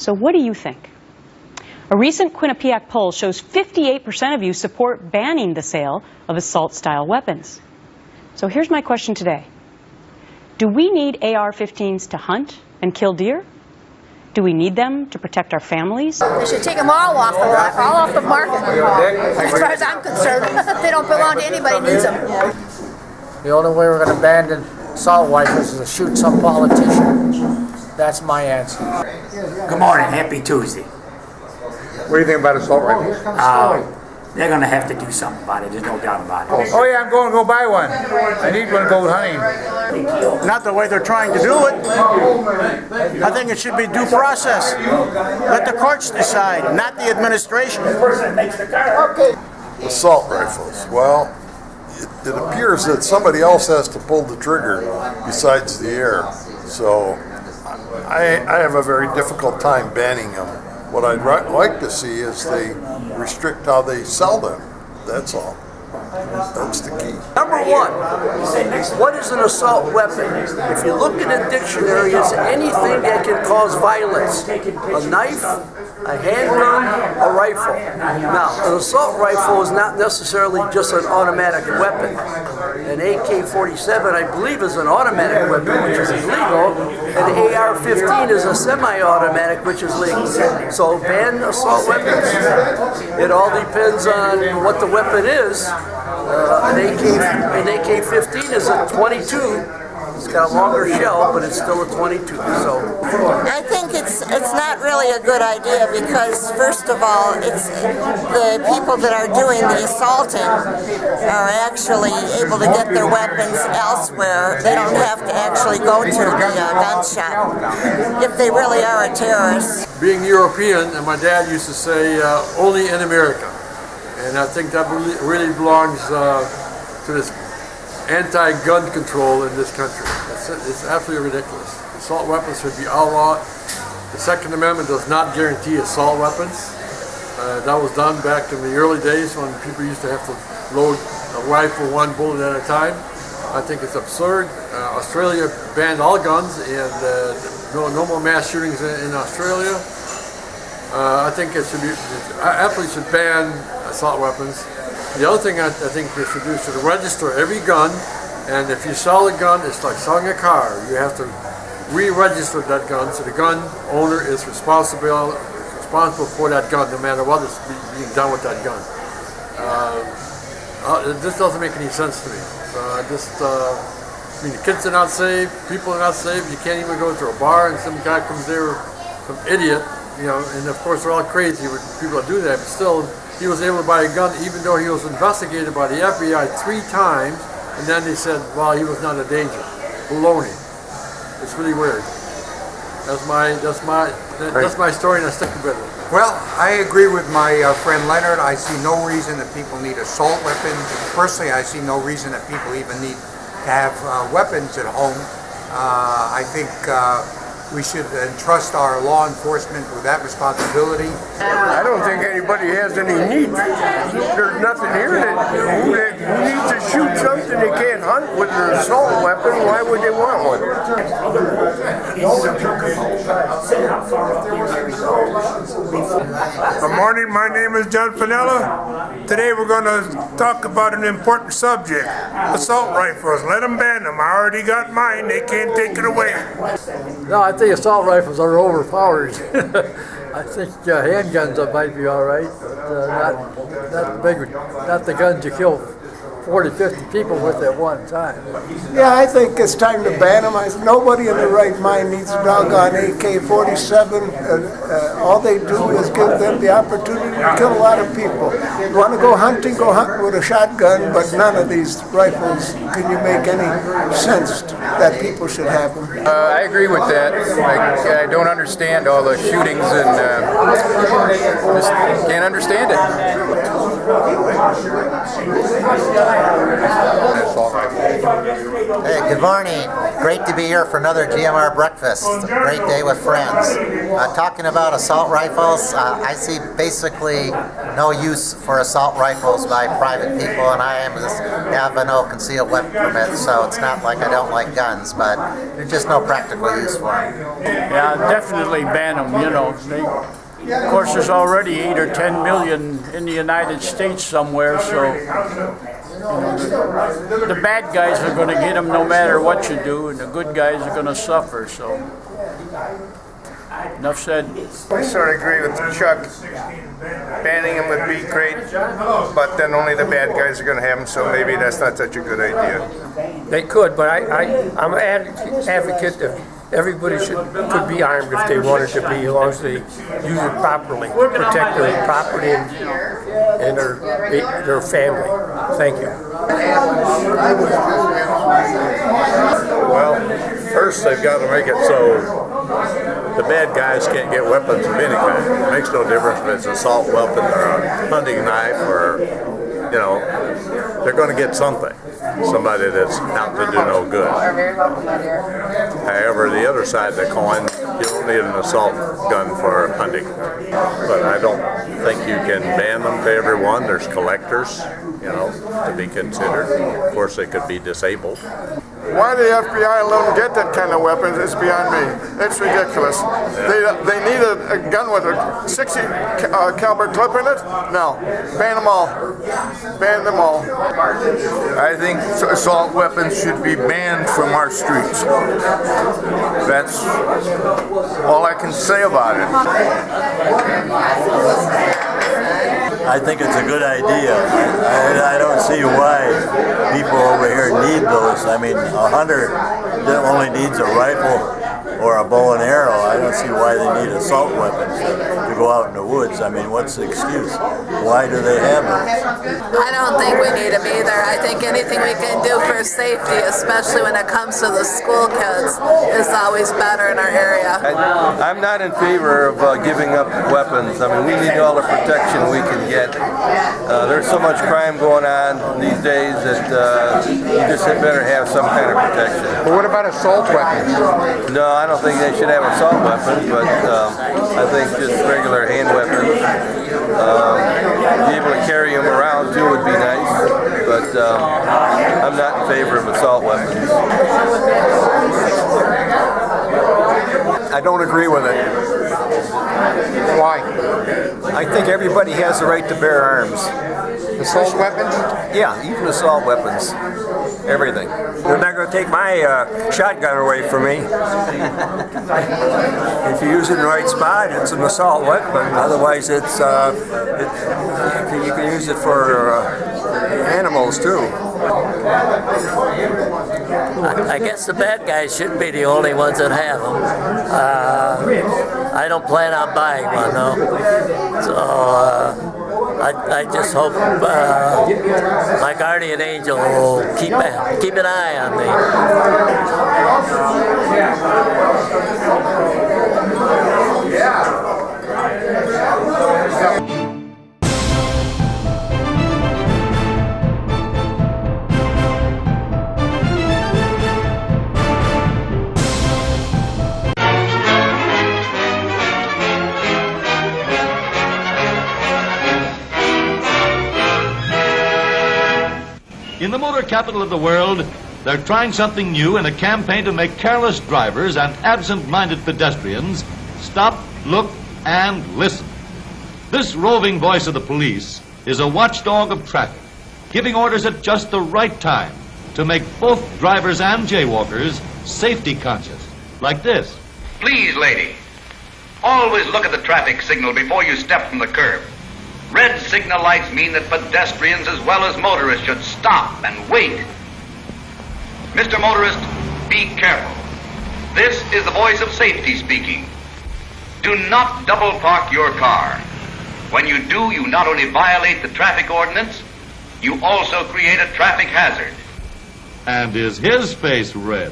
So what do you think? A recent Quinnipiac poll shows 58% of you support banning the sale of assault-style weapons. So here's my question today. Do we need AR-15s to hunt and kill deer? Do we need them to protect our families? They should take them all off the market. As far as I'm concerned, they don't belong to anybody who needs them. The only way we're going to ban the assault rifles is to shoot some politician. That's my answer. Good morning, happy Tuesday. What do you think about assault rifles? They're going to have to do something about it, there's no doubt about it. Oh yeah, I'm going to go buy one. I need one to go hunting. Not the way they're trying to do it. I think it should be due process. Let the courts decide, not the administration. Assault rifles. Well, it appears that somebody else has to pull the trigger besides the air. So I have a very difficult time banning them. What I'd like to see is they restrict how they sell them. That's all. That's the key. Number one, what is an assault weapon? If you look in a dictionary, it's anything that can cause violence. A knife, a handgun, a rifle. Now, an assault rifle is not necessarily just an automatic weapon. An AK-47, I believe, is an automatic weapon, which is illegal. An AR-15 is a semi-automatic, which is legal. So ban assault weapons. It all depends on what the weapon is. An AK-15 is a .22. It's got a longer shell, but it's still a .22. So I think it's not really a good idea because, first of all, it's the people that are doing the assaulting are actually able to get their weapons elsewhere. They don't have to actually go to the gun shop if they really are a terrorist. Being European, and my dad used to say, only in America. And I think that really belongs to this anti-gun control in this country. It's absolutely ridiculous. Assault weapons should be outlawed. The Second Amendment does not guarantee assault weapons. That was done back in the early days when people used to have to load a rifle one bullet at a time. I think it's absurd. Australia banned all guns and no more mass shootings in Australia. I think it should be, absolutely should ban assault weapons. The other thing I think they should do is to register every gun, and if you sell a gun, it's like selling a car. You have to re-register that gun, so the gun owner is responsible for that gun, no matter what is being done with that gun. This doesn't make any sense to me. I mean, the kids are not safe, people are not safe. You can't even go to a bar and some guy comes there, some idiot, you know, and of course they're all crazy with people that do that, but still, he was able to buy a gun even though he was investigated by the FBI 3 times, and then they said, well, he was not a danger. Baloney. It's really weird. That's my story, and I stick with it. Well, I agree with my friend Leonard. I see no reason that people need assault weapons. Personally, I see no reason that people even need to have weapons at home. I think we should entrust our law enforcement with that responsibility. I don't think anybody has any need. There's nothing here who needs to shoot something they can't hunt with an assault weapon. Why would they want one? Good morning, my name is John Finella. Today we're going to talk about an important subject, assault rifles. Let them ban them. I already got mine. They can't take it away. No, I think assault rifles are overpowered. I think handguns might be all right, but not the guns you kill 40, 50 people with at one time. Yeah, I think it's time to ban them. Nobody in their right mind needs a doggone AK-47. All they do is give them the opportunity to kill a lot of people. You want to go hunting, go hunt with a shotgun, but none of these rifles can you make any sense that people should have them. I agree with that. I don't understand all the shootings and just can't understand it. Hey, good morning. Great to be here for another GMR breakfast. A great day with friends. Talking about assault rifles, I see basically no use for assault rifles by private people, and I have a no concealed weapon permit, so it's not like I don't like guns, but there's just no practical use for them. Yeah, definitely ban them, you know. Of course, there's already 8 or 10 million in the United States somewhere, so the bad guys are going to get them no matter what you do, and the good guys are going to suffer, so enough said. I sort of agree with Chuck. Banning them would be great, but then only the bad guys are going to have them, so maybe that's not such a good idea. They could, but I'm an advocate that everybody could be armed if they wanted to be, as long as they use it properly, protect their property and their family. Thank you. Well, first they've got to make it so the bad guys can't get weapons of any kind. It makes no difference if it's an assault weapon or a hunting knife or, you know, they're going to get something. Somebody that's out to do no good. However, the other side of the coin, you don't need an assault gun for hunting. But I don't think you can ban them to everyone. There's collectors, you know, to be considered. Of course, they could be disabled. Why the FBI let them get that kind of weapons is beyond me. It's ridiculous. They need a gun with a 60 caliber clip in it? No. Ban them all. Ban them all. I think assault weapons should be banned from our streets. That's all I can say about it. I think it's a good idea. I don't see why people over here need those. I mean, a hunter that only needs a rifle or a bow and arrow. I don't see why they need assault weapons to go out in the woods. I mean, what's the excuse? Why do they have them? I don't think we need them either. I think anything we can do for safety, especially when it comes to the school kids, is always better in our area. I'm not in favor of giving up weapons. I mean, we need all the protection we can get. There's so much crime going on these days that you just better have some kind of protection. But what about assault weapons? No, I don't think they should have assault weapons, but I think just regular hand weapons. Be able to carry them around too would be nice, but I'm not in favor of assault weapons. I don't agree with it. Why? I think everybody has the right to bear arms. Assault weapons? Yeah, even assault weapons. Everything. They're not going to take my shotgun away from me. If you use it in the right spot, it's an assault weapon. Otherwise, you can use it for animals too. I guess the bad guys shouldn't be the only ones that have them. I don't plan on buying one, though. So I just hope my guardian angel will keep an eye on me. In the motor capital of the world, they're trying something new in a campaign to make careless drivers and absent-minded pedestrians stop, look, and listen. This roving voice of the police is a watchdog of traffic, giving orders at just the right time to make both drivers and jaywalkers safety conscious, like this. Please, lady, always look at the traffic signal before you step from the curb. Red signal lights mean that pedestrians as well as motorists should stop and wait. Mr. Motorist, be careful. This is the voice of safety speaking. Do not double park your car. When you do, you not only violate the traffic ordinance, you also create a traffic hazard. And is his face red?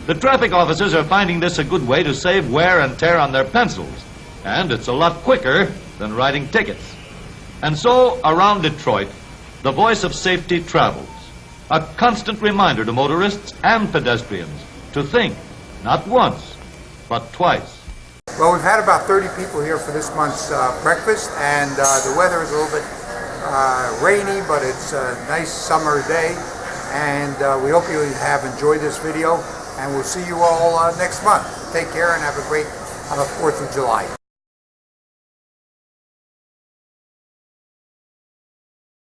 The traffic officers are finding this a good way to save wear and tear on their pencils. And it's a lot quicker than writing tickets. And so, around Detroit, the voice of safety travels, a constant reminder to motorists and pedestrians to think not once, but twice. Well, we've had about 30 people here for this month's breakfast, and the weather is a little bit rainy, but it's a nice summer day, and we hope you have enjoyed this video, and we'll see you all next month. Take care and have a great 4th of July.